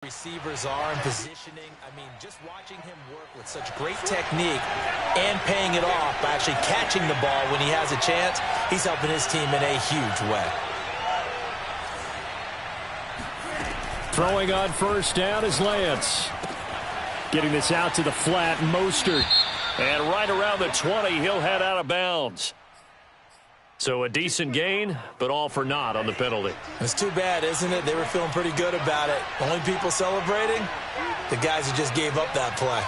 Receivers are in positioning. I mean, just watching him work with such great technique and paying it off by actually catching the ball when he has a chance, he's helping his team in a huge way. Throwing on first down is Lance. Getting this out to the flat, Mostert. And right around the 20, he'll head out of bounds. So a decent gain, but all for naught on the penalty. It's too bad, isn't it? They were feeling pretty good about it. Only people celebrating? The guys who just gave up that play.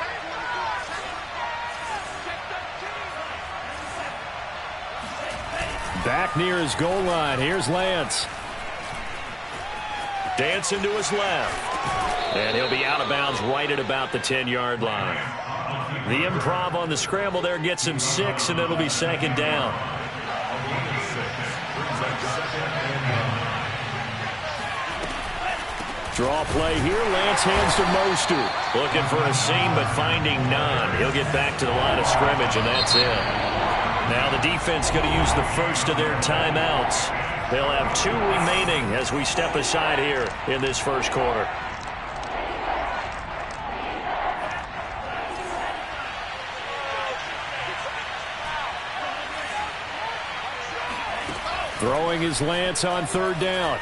Back near his goal line. Here's Lance. Dancing to his left. And he'll be out of bounds right at about the 10-yard line. The improv on the scramble there gets him 6, and it'll be second down. Draw play here. Lance hands to Mostert. Looking for a seam, but finding none. He'll get back to the line of scrimmage, and that's it. Now the defense going to use the first of their timeouts. They'll have 2 remaining as we step aside here in this first quarter. Throwing is Lance on third down.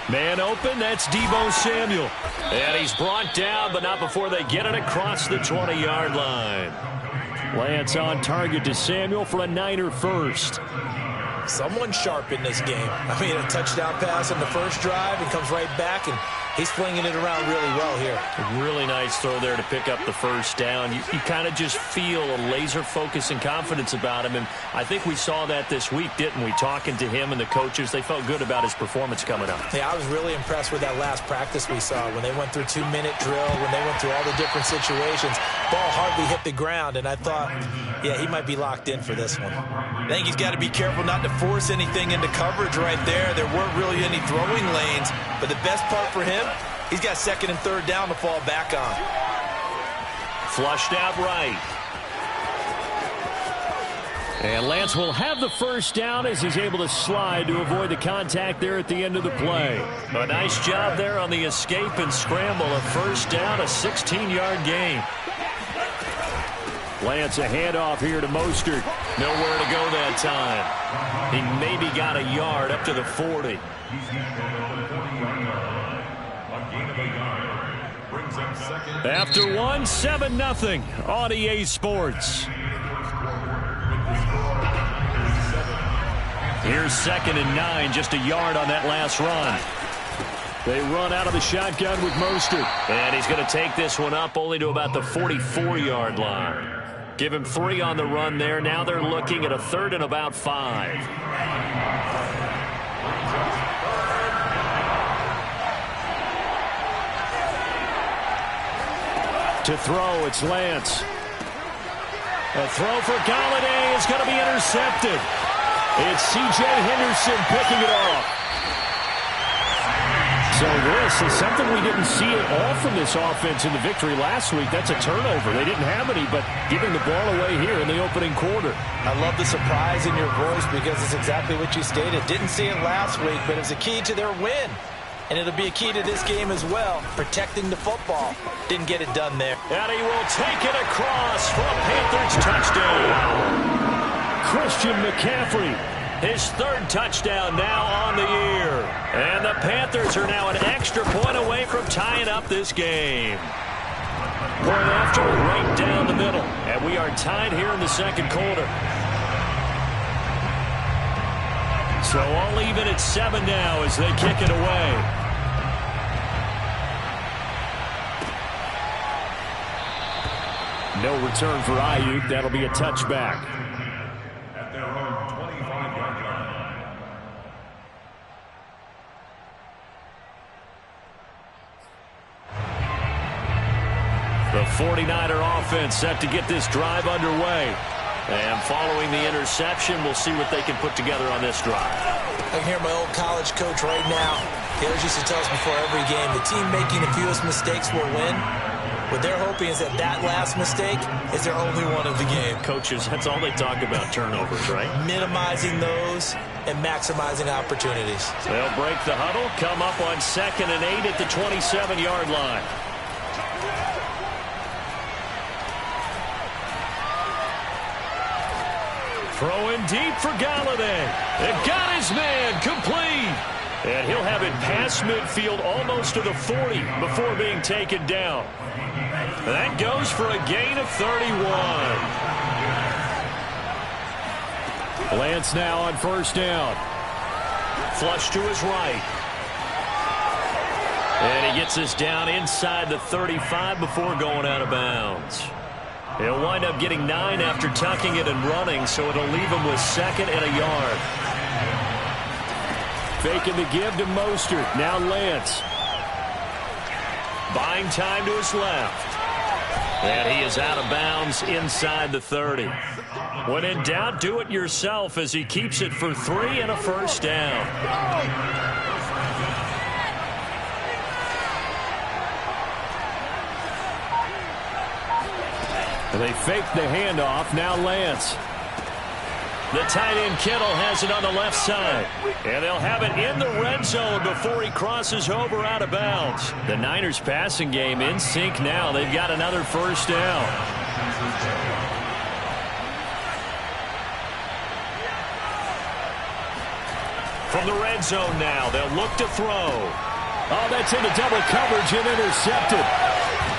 Man open, that's Deebo Samuel. And he's brought down, but not before they get it across the 20-yard line. Lance on target to Samuel for a Niner first. Someone sharp in this game. I mean, a touchdown pass on the first drive and comes right back, and he's flinging it around really well here. A really nice throw there to pick up the first down. You kind of just feel a laser focus and confidence about him, and I think we saw that this week, didn't we? Talking to him and the coaches, they felt good about his performance coming up. Yeah, I was really impressed with that last practice we saw when they went through 2-minute drill, when they went through all the different situations. Ball hardly hit the ground, and I thought, yeah, he might be locked in for this one. I think he's got to be careful not to force anything into coverage right there. There weren't really any throwing lanes, but the best part for him, he's got second and third down to fall back on. Flushed out right. And Lance will have the first down as he's able to slide to avoid the contact there at the end of the play. A nice job there on the escape and scramble. A first down, a 16-yard gain. Lance a handoff here to Mostert. Nowhere to go that time. He maybe got a yard up to the 40. After one, 7-0 on EA Sports. Here's 2nd and 9, just a yard on that last run. They run out of the shotgun with Mostert. And he's going to take this one up only to about the 44-yard line. Give him 3 on the run there. Now they're looking at a 3rd and about 5. To throw, it's Lance. A throw for Golladay is going to be intercepted. It's C.J. Henderson picking it off. So this is something we didn't see at all from this offense in the victory last week. That's a turnover. They didn't have any, but giving the ball away here in the opening quarter. I love the surprise in your voice because it's exactly what you stated. Didn't see it last week, but it's a key to their win. And it'll be a key to this game as well, protecting the football. Didn't get it done there. And he will take it across for a Panthers touchdown. Christian McCaffrey, his 3rd touchdown now on the year. And the Panthers are now an extra point away from tying up this game. Point after, right down the middle. And we are tied here in the second quarter. So all even at 7 now as they kick it away. No return for Ayuk. That'll be a touchback. At their own 25-yard line. The 49er offense set to get this drive underway. And following the interception, we'll see what they can put together on this drive. I can hear my old college coach right now. He always used to tell us before every game, the team making the fewest mistakes will win. What they're hoping is that that last mistake is their only one of the game. Coaches, that's all they talk about, turnovers, right? Minimizing those, and maximizing opportunities. They'll break the huddle, come up on 2nd and 8 at the 27-yard line. Throwing deep for Galladay. And got his man complete. And he'll have it past midfield almost to the 40 before being taken down. That goes for a gain of 31. Lance now on 1st down. Flush to his right. And he gets us down inside the 35 before going out of bounds. He'll wind up getting 9 after tucking it and running, so it'll leave him with 2nd and a yard. Faking the give to Mostert. Now Lance. Buying time to his left. And he is out of bounds inside the 30. When in doubt, do it yourself as he keeps it for 3 and a 1st down. They fake the handoff. Now Lance. The tight end Kittle has it on the left side. And they'll have it in the red zone before he crosses over out of bounds. The Niners passing game in sync now. They've got another 1st down. From the red zone now, they'll look to throw. Oh, that's into double coverage and intercepted.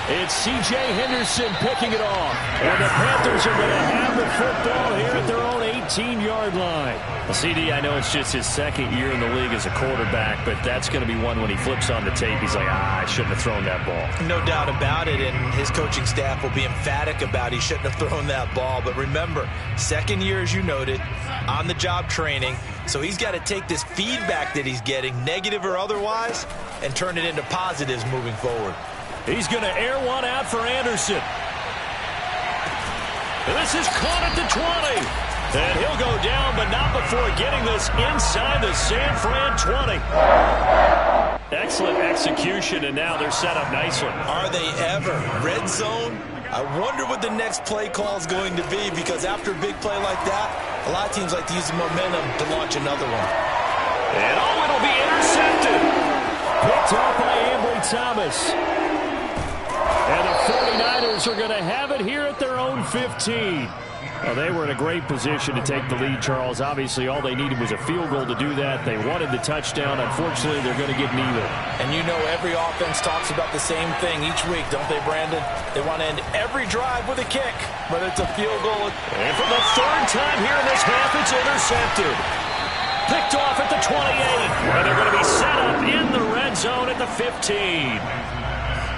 It's C.J. Henderson picking it off. And the Panthers are going to have the football here at their own 18-yard line. Well, CD, I know it's just his 2nd year in the league as a quarterback, but that's going to be one when he flips on the tape. He's like, I shouldn't have thrown that ball. No doubt about it, and his coaching staff will be emphatic about he shouldn't have thrown that ball. But remember, 2nd year, as you noted, on-the-job training. So he's got to take this feedback that he's getting, negative or otherwise, and turn it into positives moving forward. He's going to air one out for Anderson. And this is caught at the 20. And he'll go down, but not before getting this inside the San Fran 20. Excellent execution, and now they're set up nicely. Are they ever? Red zone? I wonder what the next play call is going to be, because after a big play like that, a lot of teams like to use the momentum to launch another one. And it'll be intercepted. Picked off by Ambry Thomas. And the 49ers are going to have it here at their own 15. Well, they were in a great position to take the lead, Charles. Obviously, all they needed was a field goal to do that. They wanted the touchdown. Unfortunately, they're going to get neither. And you know every offense talks about the same thing each week, don't they, Brandon? They want to end every drive with a kick, whether it's a field goal. And for the 3rd time here in this half, it's intercepted. Picked off at the 28. And they're going to be set up in the red zone at the 15.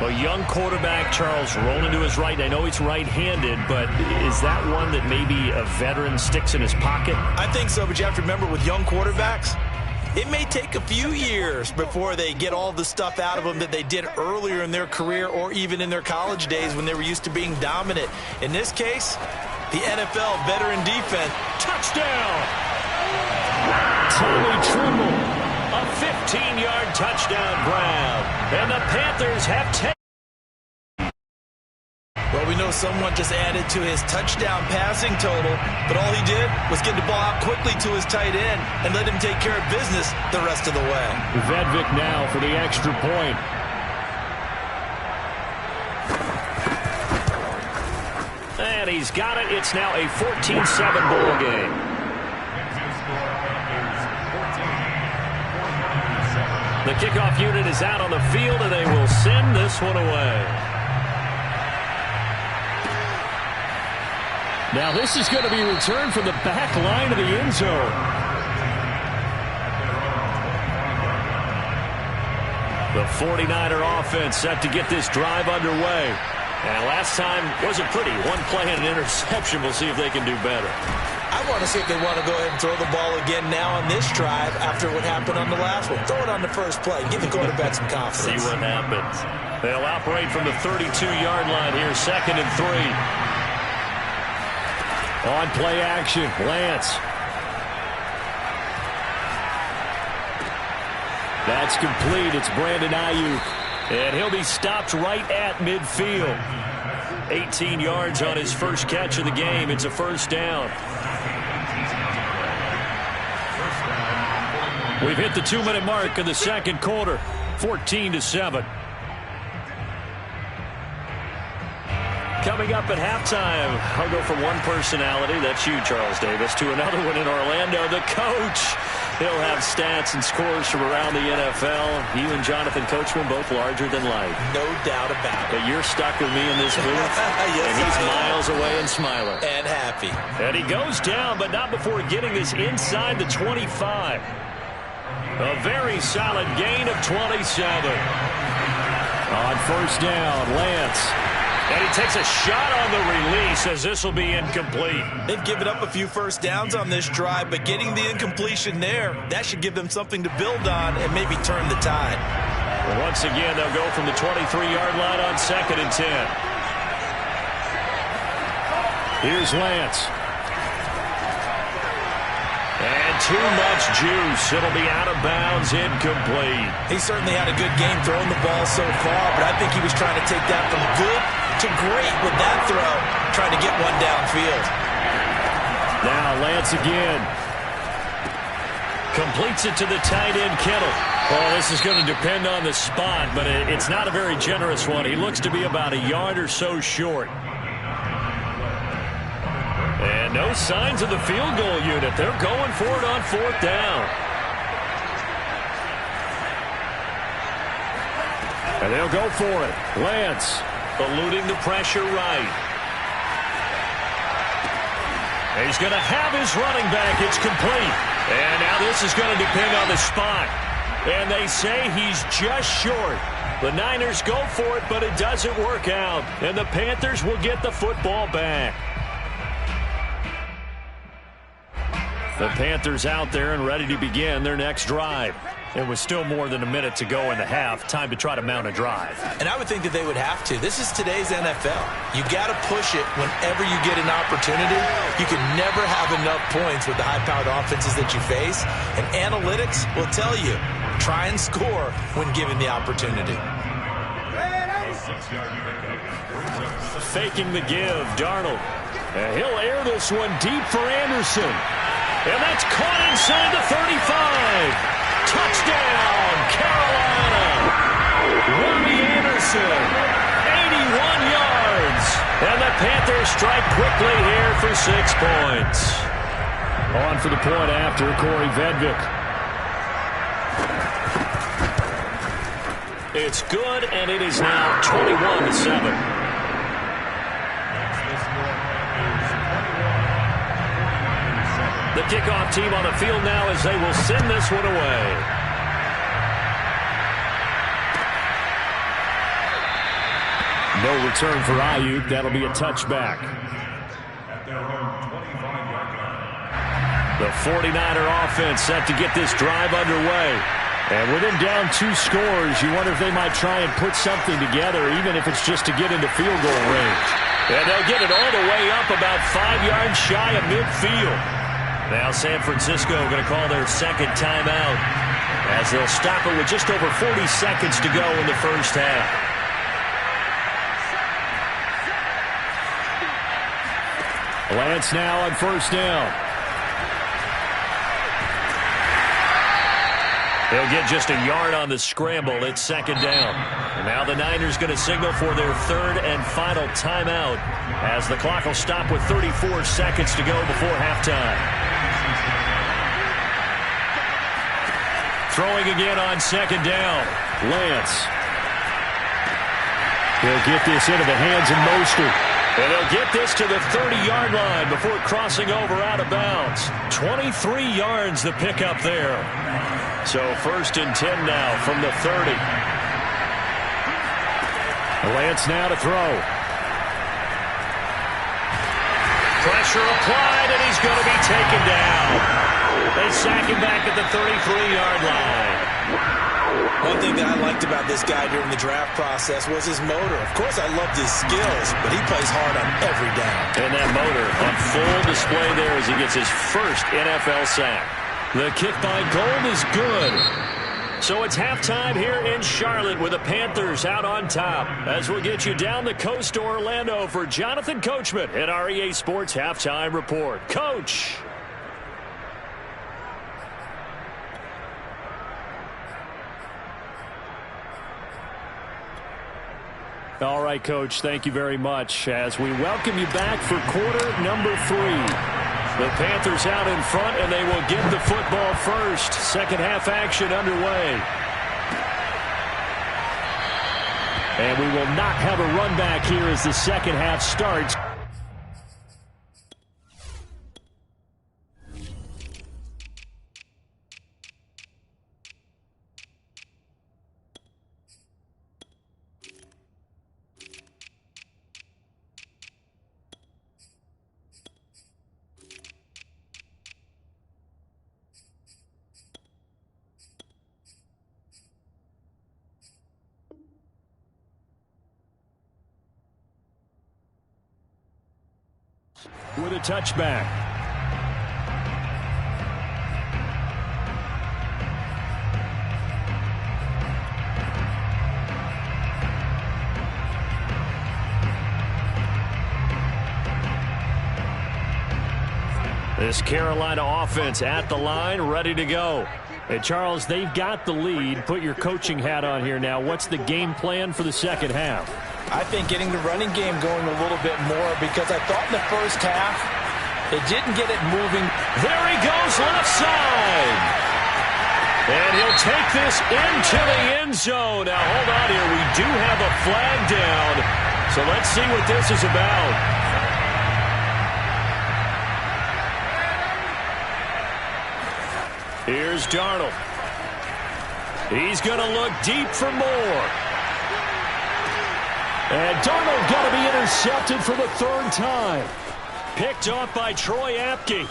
A young quarterback, Charles, rolling to his right. I know he's right-handed, but is that one that maybe a veteran sticks in his pocket? I think so, but you have to remember with young quarterbacks, it may take a few years before they get all the stuff out of them that they did earlier in their career or even in their college days when they were used to being dominant. In this case, the NFL veteran defense. Touchdown! Tommy Tremble, a 15-yard touchdown grab. And the Panthers have 10. Well, we know someone just added to his touchdown passing total, but all he did was get the ball out quickly to his tight end and let him take care of business the rest of the way. Vedvik now for the extra point. And he's got it. It's now a 14-7 ball game. The kickoff unit is out on the field, and they will send this one away. Now this is going to be returned from the back line of the end zone. The 49er offense set to get this drive underway. And last time wasn't pretty. One play and an interception. We'll see if they can do better. I want to see if they want to go ahead and throw the ball again now on this drive after what happened on the last one. Throw it on the first play. Give the quarterback some confidence. See what happens. They'll operate from the 32-yard line here, 2nd and 3. On play action, Lance. That's complete. It's Brandon Ayuk. And he'll be stopped right at midfield. 18 yards on his first catch of the game. It's a 1st down. We've hit the 2-minute mark of the second quarter, 14-7. Coming up at halftime, I'll go from one personality, that's you, Charles Davis, to another one in Orlando, the coach. He'll have stats and scores from around the NFL. You and Jonathan Coachman, both larger than life. No doubt about it. But you're stuck with me in this booth, yes, and he's miles away and smiling. And happy. And he goes down, but not before getting this inside the 25. A very solid gain of 27. On first down, Lance. And he takes a shot on the release as this will be incomplete. They've given up a few first downs on this drive, but getting the incompletion there, that should give them something to build on and maybe turn the tide. Well, once again, they'll go from the 23-yard line on 2nd and 10. Here's Lance. And too much juice. It'll be out of bounds, incomplete. He certainly had a good game throwing the ball so far, but I think he was trying to take that from good to great with that throw, trying to get one downfield. Now Lance again. Completes it to the tight end, Kittle. Oh, this is going to depend on the spot, but it's not a very generous one. He looks to be about a yard or so short. And no signs of the field goal unit. They're going for it on 4th down. And they'll go for it. Lance eluding the pressure right. And he's going to have his running back. It's complete. And now this is going to depend on the spot. And they say he's just short. The Niners go for it, but it doesn't work out. And the Panthers will get the football back. The Panthers out there and ready to begin their next drive. It was still more than a minute to go in the half. Time to try to mount a drive. And I would think that they would have to. This is today's NFL. You got to push it whenever you get an opportunity. You can never have enough points with the high-powered offenses that you face. And analytics will tell you, try and score when given the opportunity. Faking the give, Darnold. And he'll air this one deep for Anderson. And that's caught inside the 35. Touchdown, Carolina. Robbie Anderson, 81 yards. And the Panthers strike quickly here for 6 points. On for the point after, Corey Vedvik. It's good, and it is now 21-7. The kickoff team on the field now as they will send this one away. No return for Ayuk. That'll be a touchback. The 49er offense set to get this drive underway. And with them down 2 scores, you wonder if they might try and put something together, even if it's just to get into field goal range. And they'll get it all the way up about 5 yards shy of midfield. Now San Francisco going to call their second timeout as they'll stop it with just over 40 seconds to go in the first half. Lance now on first down. They'll get just a yard on the scramble. It's second down. And now the Niners going to signal for their third and final timeout as the clock will stop with 34 seconds to go before halftime. Throwing again on second down. Lance. He'll get this into the hands of Mostert. And they'll get this to the 30-yard line before crossing over out of bounds. 23 yards the pickup there. So first and 10 now from the 30. Lance now to throw. Pressure applied, and he's going to be taken down. They sack him back at the 33-yard line. One thing that I liked about this guy during the draft process was his motor. Of course, I loved his skills, but he plays hard on every down. And that motor on full display there as he gets his first NFL sack. The kick by Gold is good. So it's halftime here in Charlotte with the Panthers out on top. As we'll get you down the coast to Orlando for Jonathan Coachman at our EA Sports Halftime Report. Coach. All right, Coach, thank you very much as we welcome you back for quarter number 3. The Panthers out in front, and they will get the football first. Second half action underway. And we will not have a run back here as the second half starts. With a touchback. This Carolina offense at the line, ready to go. Hey, Charles, they've got the lead. Put your coaching hat on here now. What's the game plan for the second half? I think getting the running game going a little bit more, because I thought in the first half they didn't get it moving. There he goes, left side. And he'll take this into the end zone. Now, hold on here. We do have a flag down. So let's see what this is about. Here's Darnold. He's going to look deep for more. And Darnold got to be intercepted for the 3rd time. Picked off by Troy Apke.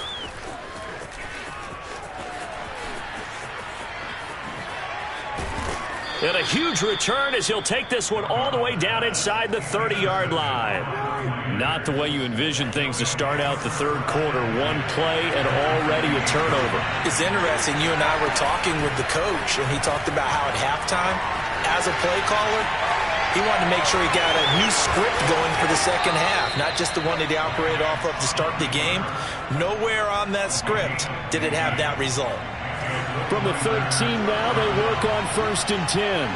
And a huge return as he'll take this one all the way down inside the 30-yard line. Not the way you envision things to start out the third quarter. One play and already a turnover. It's interesting. You and I were talking with the coach, and he talked about how at halftime, as a play caller, he wanted to make sure he got a new script going for the second half, not just the one that he operated off of to start the game. Nowhere on that script did it have that result. From the 13 now, they work on 1st and 10.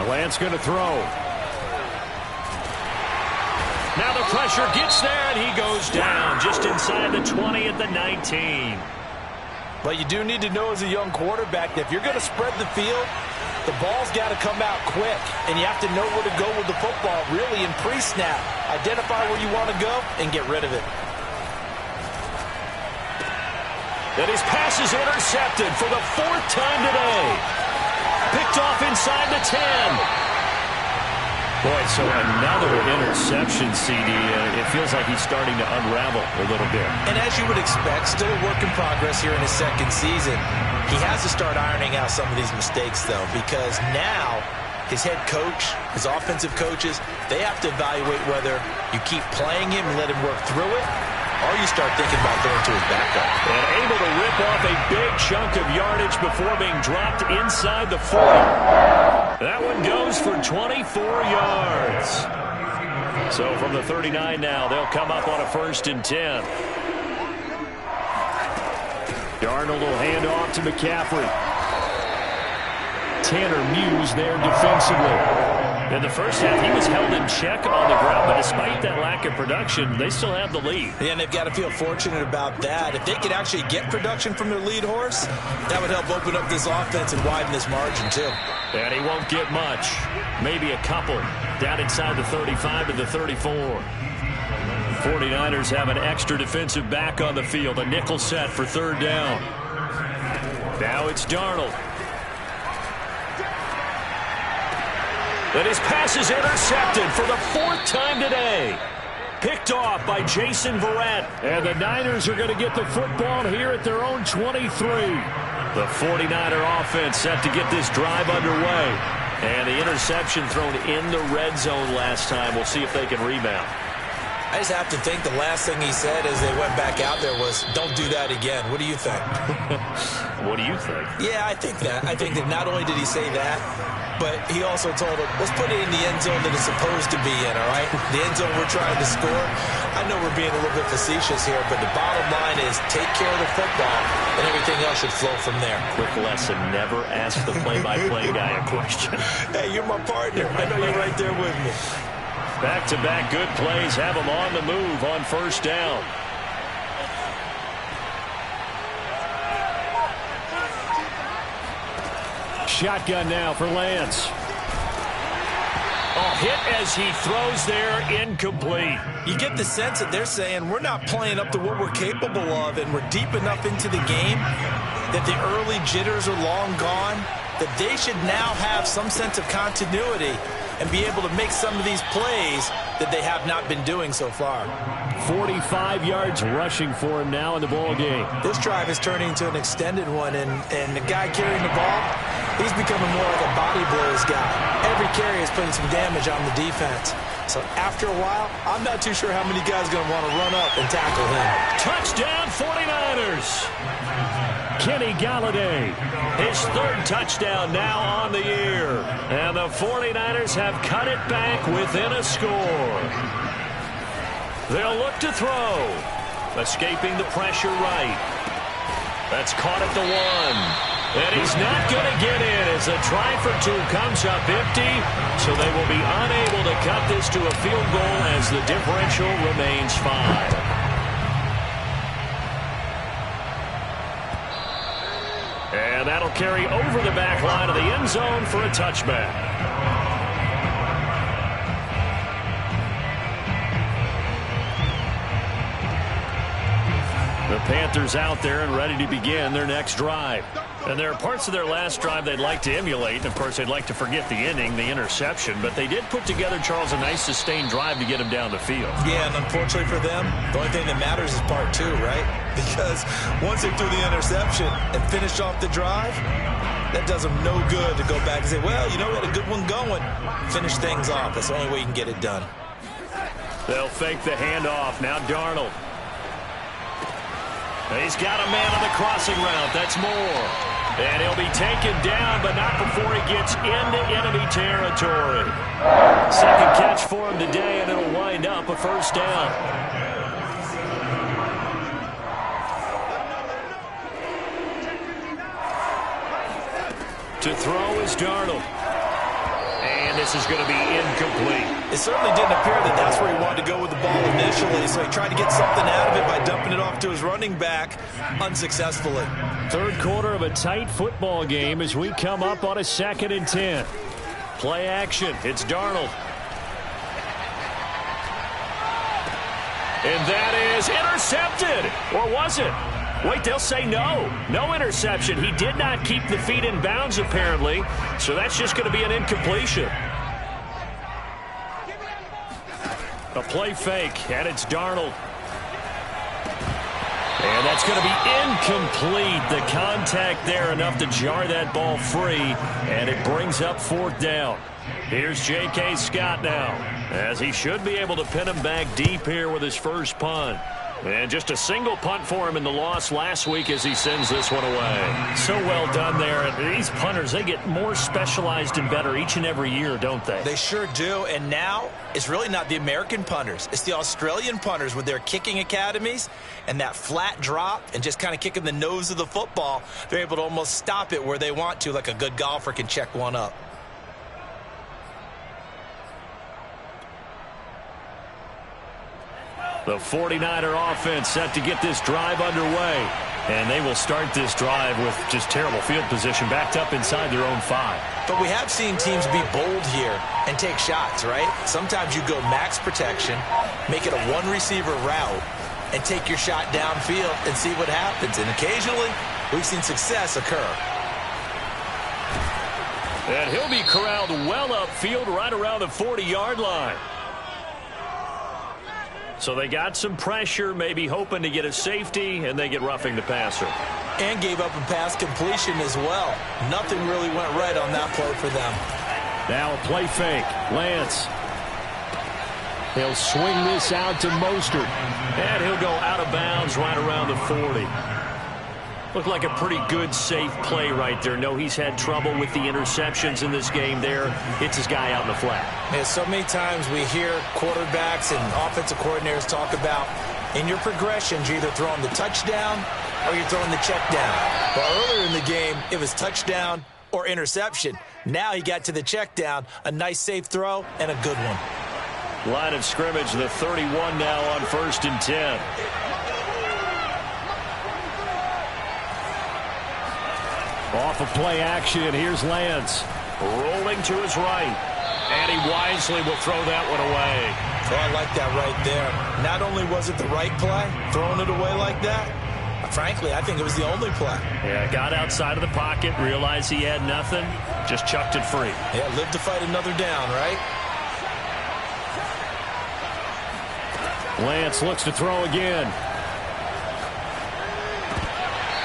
Lance going to throw. Now the pressure gets there, and he goes down just inside the 20 at the 19. But you do need to know as a young quarterback that if you're going to spread the field, the ball's got to come out quick, and you have to know where to go with the football, really in pre-snap. Identify where you want to go and get rid of it. And his pass is intercepted for the 4th time today. Picked off inside the 10. Boy, so another interception, CD. It feels like he's starting to unravel a little bit. And as you would expect, still a work in progress here in his 2nd season. He has to start ironing out some of these mistakes, though, because now his head coach, his offensive coaches, they have to evaluate whether you keep playing him and let him work through it, or you start thinking about throwing to his backup. And able to rip off a big chunk of yardage before being dropped inside the 40. That one goes for 24 yards. So from the 39 now, they'll come up on a 1st and 10. Darnold will hand off to McCaffrey. Tanner Muse there defensively. In the first half, he was held in check on the ground, but despite that lack of production, they still have the lead. Yeah, and they've got to feel fortunate about that. If they could actually get production from their lead horse, that would help open up this offense and widen this margin, too. And he won't get much. Maybe a couple down inside the 35 to the 34. 49ers have an extra defensive back on the field. A nickel set for 3rd down. Now it's Darnold. And his pass is intercepted for the 4th time today. Picked off by Jason Verrett. And the Niners are going to get the football here at their own 23. The 49er offense set to get this drive underway. And the interception thrown in the red zone last time. We'll see if they can rebound. I just have to think the last thing he said as they went back out there was, don't do that again. What do you think? What do you think? Yeah, I think that. I think that not only did he say that, but he also told him, let's put it in the end zone that it's supposed to be in, all right? The end zone we're trying to score. I know we're being a little bit facetious here, but the bottom line is take care of the football, and everything everything else should flow from there. Quick lesson, never ask the play-by-play guy a question. Hey, you're my partner. I know you're right there with me. Back-to-back good plays have him on the move on first down. Shotgun now for Lance. Oh, hit as he throws there, incomplete. You get the sense that they're saying we're not playing up to what we're capable of, and we're deep enough into the game that the early jitters are long gone, that they should now have some sense of continuity and be able to make some of these plays that they have not been doing so far. 45 yards rushing for him now in the ball game. This drive is turning into an extended one, and the guy carrying the ball, he's becoming more like a body blows guy. Every carry is putting some damage on the defense. So after a while, I'm not too sure how many guys are going to want to run up and tackle him. Touchdown 49ers. Kenny Galladay, his third touchdown now on the year. And the 49ers have cut it back within a score. They'll look to throw. Escaping the pressure right. That's caught at the 1. And he's not going to get in as the try for 2 comes up empty. So they will be unable to cut this to a field goal as the differential remains 5. And that'll carry over the back line of the end zone for a touchback. The Panthers out there and ready to begin their next drive. And there are parts of their last drive they'd like to emulate. And, of course, they'd like to forget the inning, the interception. But they did put together, Charles, a nice sustained drive to get him down the field. Yeah, and unfortunately for them, the only thing that matters is part 2, right? Because once they threw the interception and finished off the drive, that does them no good to go back and say, well, you know, we had a good one going. Finish things off. That's the only way you can get it done. They'll fake the handoff. Now Darnold. He's got a man on the crossing route. That's Moore. And he'll be taken down, but not before he gets into enemy territory. Second catch for him today, and it'll wind up a first down. To throw is Darnold. And this is going to be incomplete. It certainly didn't appear that that's where he wanted to go with the ball initially, so he tried to get something out of it by dumping it off to his running back unsuccessfully. Third quarter of a tight football game as we come up on a 2nd and 10. Play action. It's Darnold. And that is intercepted. Or was it? Wait, they'll say no. No interception. He did not keep the feet in bounds, apparently. So that's just going to be an incompletion. A play fake, and it's Darnold. And that's going to be incomplete. The contact there enough to jar that ball free, and it brings up 4th down. Here's J.K. Scott now, as he should be able to pin him back deep here with his first punt. And just a single punt for him in the loss last week as he sends this one away. So well done there. And these punters, they get more specialized and better each and every year, don't they? They sure do. And now it's really not the American punters. It's the Australian punters with their kicking academies and that flat drop and just kind of kicking the nose of the football. They're able to almost stop it where they want to, like a good golfer can check one up. The 49er offense set to get this drive underway. And they will start this drive with just terrible field position backed up inside their own 5. But we have seen teams be bold here and take shots, right? Sometimes you go max protection, make it a one-receiver route, and take your shot downfield and see what happens. And occasionally, we've seen success occur. And he'll be corralled well upfield right around the 40-yard line. So they got some pressure, maybe hoping to get a safety, and they get roughing the passer. And gave up a pass completion as well. Nothing really went right on that play for them. Now a play fake. Lance. He'll swing this out to Mostert. And he'll go out of bounds right around the 40. Looked like a pretty good, safe play right there. No, he's had trouble with the interceptions in this game there. Hits his guy out in the flat. Yeah, so many times we hear quarterbacks and offensive coordinators talk about in your progressions, you're either throwing the touchdown or you're throwing the check down. Well, earlier in the game, it was touchdown or interception. Now he got to the check down, a nice safe throw, and a good one. Line of scrimmage, the 31 now on 1st and 10. Off of play action, here's Lance. Rolling to his right. And he wisely will throw that one away. Oh, I like that right there. Not only was it the right play, throwing it away like that, frankly, I think it was the only play. Yeah, got outside of the pocket, realized he had nothing, just chucked it free. Yeah, live to fight another down, right? Lance looks to throw again.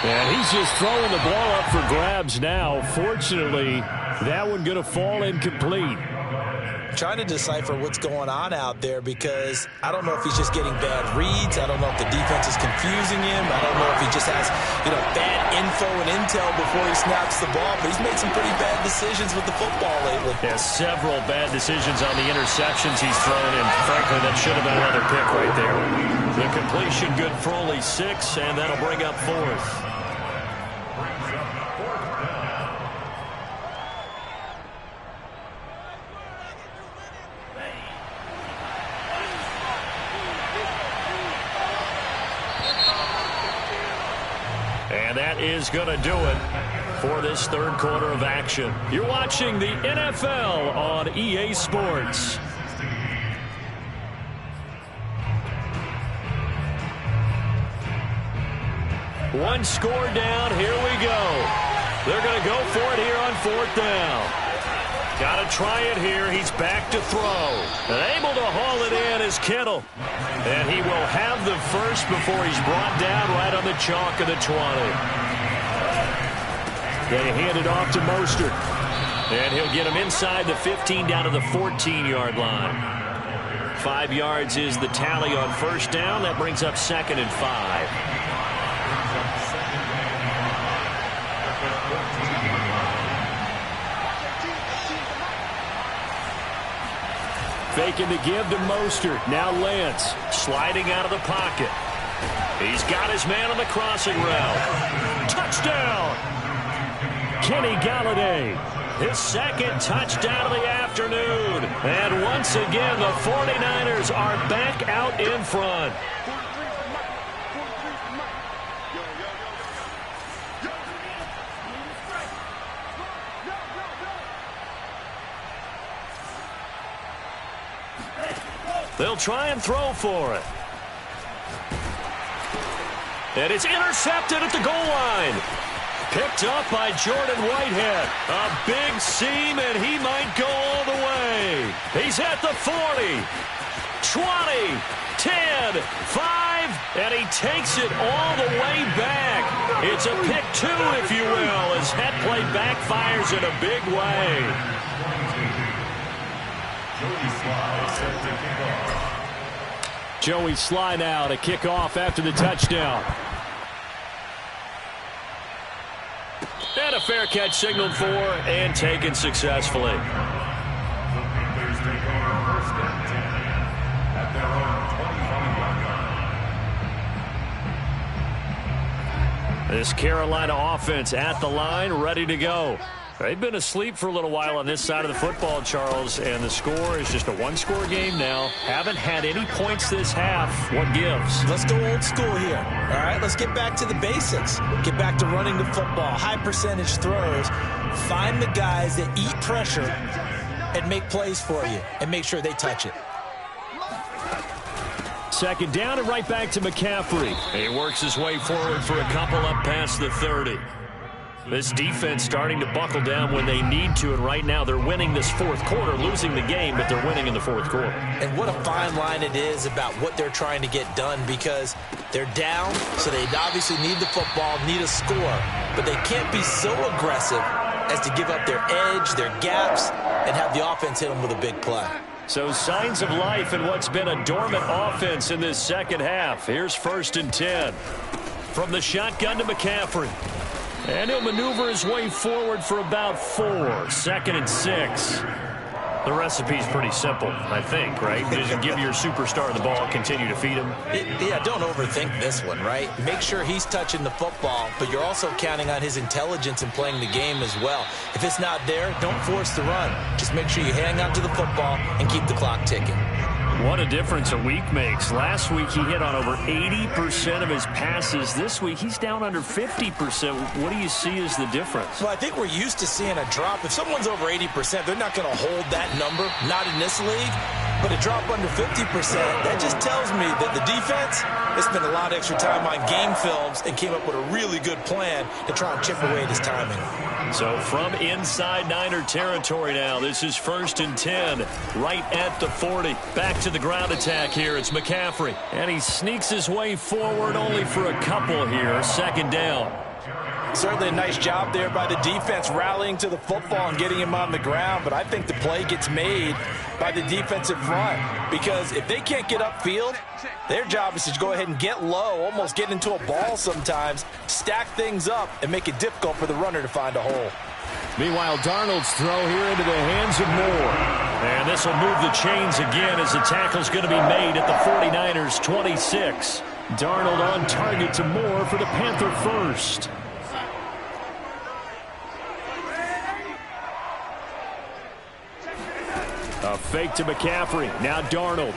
And he's just throwing the ball up for grabs now. Fortunately, that one going to fall incomplete. Trying to decipher what's going on out there because I don't know if he's just getting bad reads. I don't know if the defense is confusing him. I don't know if he just has, bad info and intel before he snaps the ball. But he's made some pretty bad decisions with the football lately. Yeah, several bad decisions on the interceptions he's thrown, and frankly, that should have been another pick right there. The completion good for only 6, and that'll bring up 4th. And that is going to do it for this third quarter of action. You're watching the NFL on EA Sports. One score down. Here we go. They're going to go for it here on 4th down. Got to try it here. He's back to throw. And able to haul it in is Kittle. And he will have the first before he's brought down right on the chalk of the 20. They hand it off to Mostert. And he'll get him inside the 15 down to the 14-yard line. 5 yards is the tally on 1st down. That brings up 2nd and 5. Faking the give to Mostert. Now Lance sliding out of the pocket. He's got his man on the crossing route. Touchdown! Kenny Golladay. His 2nd touchdown of the afternoon. And once again, the 49ers are back out in front. They'll try and throw for it. And it's intercepted at the goal line. Picked up by Jordan Whitehead. A big seam, and he might go all the way. He's at the 40, 20, 10, 5, and he takes it all the way back. It's a pick 2, if you will, as that play backfires in a big way. Joey Sly now to kick off after the touchdown. And a fair catch signaled for and taken successfully. This Carolina offense at the line, ready to go. They've been asleep for a little while on this side of the football, Charles, and the score is just a one-score game now. Haven't had any points this half. What gives? Let's go old school here. All right, let's get back to the basics. Get back to running the football, high-percentage throws. Find the guys that eat pressure and make plays for you and make sure they touch it. 2nd down and right back to McCaffrey. He works his way forward for a couple up past the 30. This defense starting to buckle down when they need to, and right now they're winning this 4th quarter, losing the game, but they're winning in the 4th quarter. And what a fine line it is about what they're trying to get done, because they're down, so they obviously need the football, need a score, but they can't be so aggressive as to give up their edge, their gaps, and have the offense hit them with a big play. So signs of life in what's been a dormant offense in this second half. Here's 1st and 10. From the shotgun to McCaffrey. And he'll maneuver his way forward for about 4. 2nd and 6. The recipe's pretty simple, I think, right? Just give your superstar the ball, continue to feed him. Yeah, don't overthink this one, right? Make sure he's touching the football, but you're also counting on his intelligence in playing the game as well. If it's not there, don't force the run. Just make sure you hang on to the football and keep the clock ticking. What a difference a week makes. Last week he hit on over 80% of his passes. This week he's down under 50%. What do you see as the difference? Well, I think we're used to seeing a drop. If someone's over 80%, they're not going to hold that number, not in this league. But a drop under 50%, that just tells me that the defense has spent a lot of extra time on game films and came up with a really good plan to try and chip away at his timing. So from inside Niner territory now, this is 1st and 10, right at the 40. Back to the ground attack here. It's McCaffrey. And he sneaks his way forward only for a couple here. 2nd down. Certainly a nice job there by the defense rallying to the football and getting him on the ground, but I think the play gets made by the defensive front because if they can't get upfield, their job is to go ahead and get low, almost get into a ball sometimes, stack things up, and make it difficult for the runner to find a hole. Meanwhile, Darnold's throw here into the hands of Moore. And this will move the chains again as the tackle's going to be made at the 49ers 26. Darnold on target to Moore for the Panther first. A fake to McCaffrey. Now Darnold.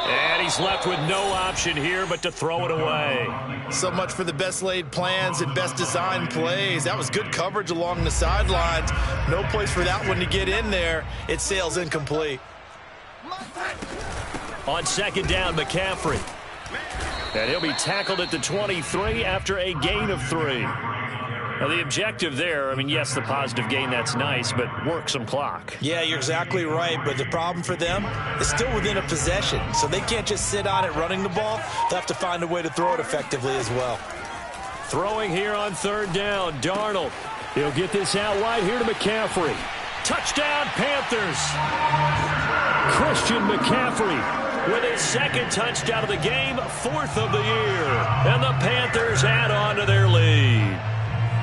And he's left with no option here but to throw it away. So much for the best laid plans and best designed plays. That was good coverage along the sidelines. No place for that one to get in there. It sails incomplete. On 2nd down, McCaffrey. And he'll be tackled at the 23 after a gain of 3. Now, the objective there, I mean, yes, the positive gain, that's nice, but work some clock. Yeah, you're exactly right, but the problem for them is still within a possession, so they can't just sit on it running the ball. They'll have to find a way to throw it effectively as well. Throwing here on 3rd down, Darnold. He'll get this out wide here to McCaffrey. Touchdown, Panthers! Christian McCaffrey with his 2nd touchdown of the game, 4th of the year. And the Panthers add on to their lead.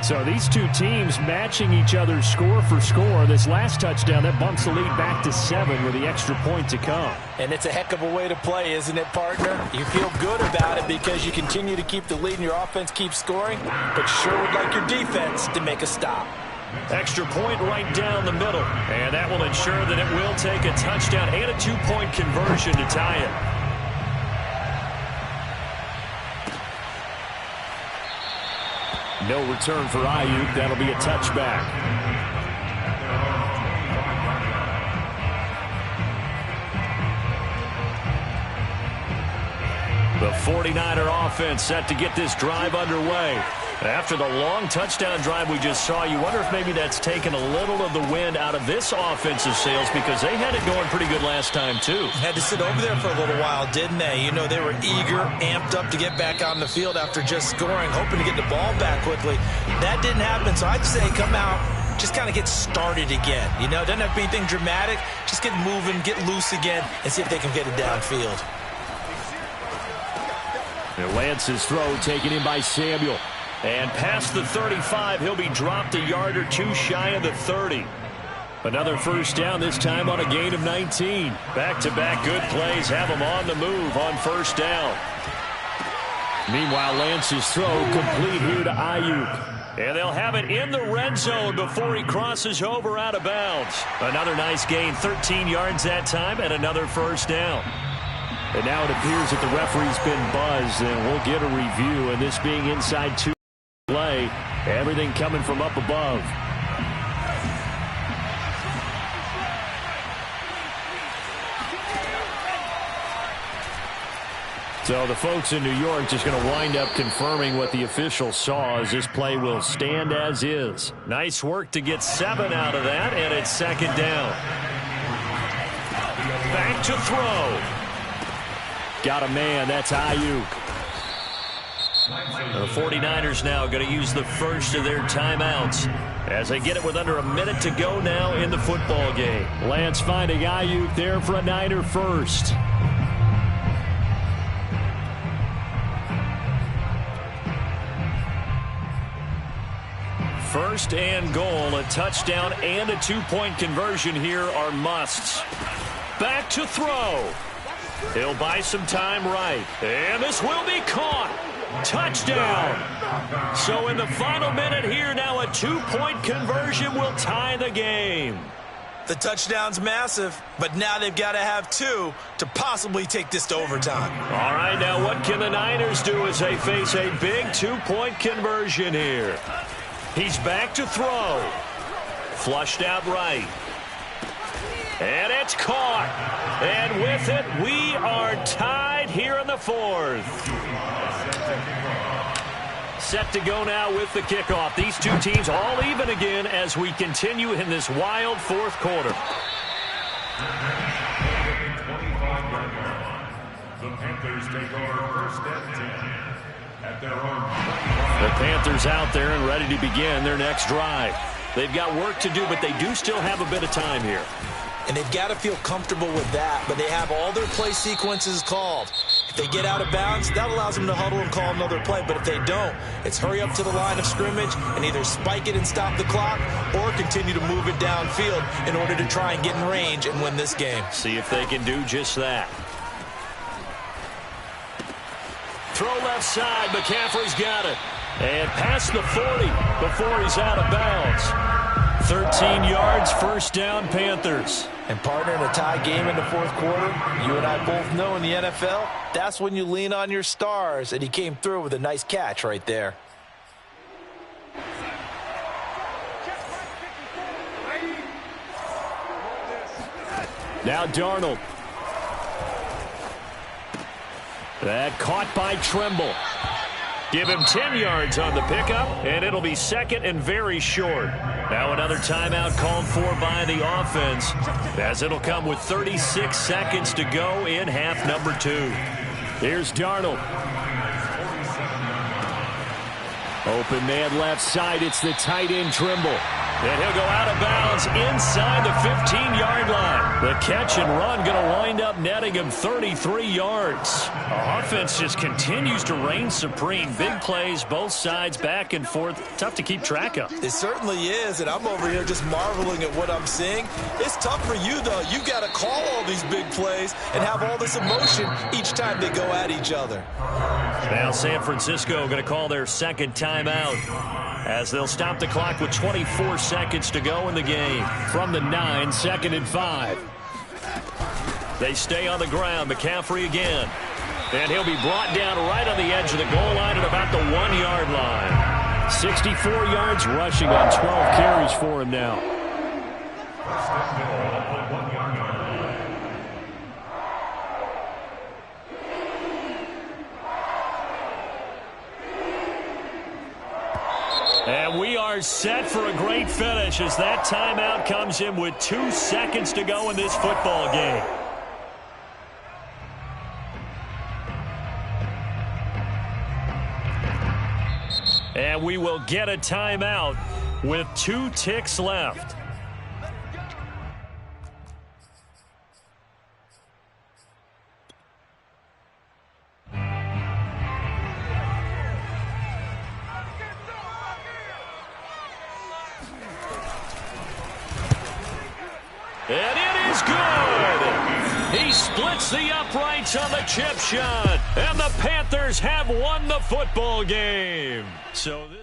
So these two teams matching each other score for score. This last touchdown, that bumps the lead back to 7 with the extra point to come. And it's a heck of a way to play, isn't it, partner? You feel good about it because you continue to keep the lead and your offense keeps scoring, but you sure would like your defense to make a stop. Extra point right down the middle. And that will ensure that it will take a touchdown and a 2-point conversion to tie it. No return for Ayuk. That'll be a touchback. The 49er offense set to get this drive underway. After the long touchdown drive we just saw, you wonder if maybe that's taken a little of the wind out of this offensive sails because they had it going pretty good last time, too. Had to sit over there for a little while, didn't they? You know, they were eager, amped up to get back on the field after just scoring, hoping to get the ball back quickly. That didn't happen, so I'd say come out, just kind of get started again. You know, it doesn't have to be anything dramatic. Just get moving, get loose again, and see if they can get it downfield. And Lance's throw taken in by Samuel. And past the 35, he'll be dropped a yard or two shy of the 30. Another 1st down, this time on a gain of 19. Back-to-back good plays have him on the move on 1st down. Meanwhile, Lance's throw complete here to Ayuk. And they'll have it in the red zone before he crosses over out of bounds. Another nice gain, 13 yards that time, and another 1st down. And now it appears that the referee's been buzzed, and we'll get a review. And this being inside 2 play, everything coming from up above. So the folks in New York just going to wind up confirming what the officials saw as this play will stand as is. Nice work to get 7 out of that, and it's 2nd down. Back to throw. Got a man. That's Ayuk. The 49ers now going to use the first of their timeouts as they get it with under a minute to go now in the football game. Lance finding Ayuk there for a Niner first. First and goal, a touchdown and a two-point conversion here are musts. Back to throw. He'll buy some time right. And this will be caught. Touchdown. So in the final minute here, now a two-point conversion will tie the game. The touchdown's massive, but now they've got to have two to possibly take this to overtime. All right, now what can the Niners do as they face a big two-point conversion here? He's back to throw. Flushed out right. And it's caught. And with it, we are tied here in the fourth. Set to go now with the kickoff. These two teams all even again as we continue in this wild fourth quarter. The Panthers take over first and 10 at their own. The Panthers out there and ready to begin their next drive. They've got work to do, but they do still have a bit of time here. And they've got to feel comfortable with that, but they have all their play sequences called. If they get out of bounds, that allows them to huddle and call another play. But if they don't, it's hurry up to the line of scrimmage and either spike it and stop the clock or continue to move it downfield in order to try and get in range and win this game. See if they can do just that. Throw left side. McCaffrey's got it. And past the 40 before he's out of bounds. 13 yards, first down, Panthers. And partner, in a tie game in the fourth quarter, you and I both know in the NFL, that's when you lean on your stars, and he came through with a nice catch right there. Now Darnold. That caught by Tremble. Give him 10 yards on the pickup, and it'll be second and very short. Now another timeout called for by the offense, as it'll come with 36 seconds to go in half number 2. Here's Darnold. Open man left side. It's the tight end Trimble. And he'll go out of bounds inside the 15-yard line. The catch and run going to wind up netting him 33 yards. Our offense just continues to reign supreme. Big plays, both sides, back and forth. Tough to keep track of. It certainly is, and I'm over here just marveling at what I'm seeing. It's tough for you, though. You've got to call all these big plays and have all this emotion each time they go at each other. Now San Francisco going to call their second timeout, as they'll stop the clock with 24 seconds to go in the game. From the 9, 2nd and 5. They stay on the ground. McCaffrey again. And he'll be brought down right on the edge of the goal line at about the 1-yard line. 64 yards rushing on 12 carries for him now. And we are set for a great finish as that timeout comes in with 2 seconds to go in this football game. And we will get a timeout with 2 ticks left. And it is good. He splits the uprights on the chip shot. And the Panthers have won the football game. So this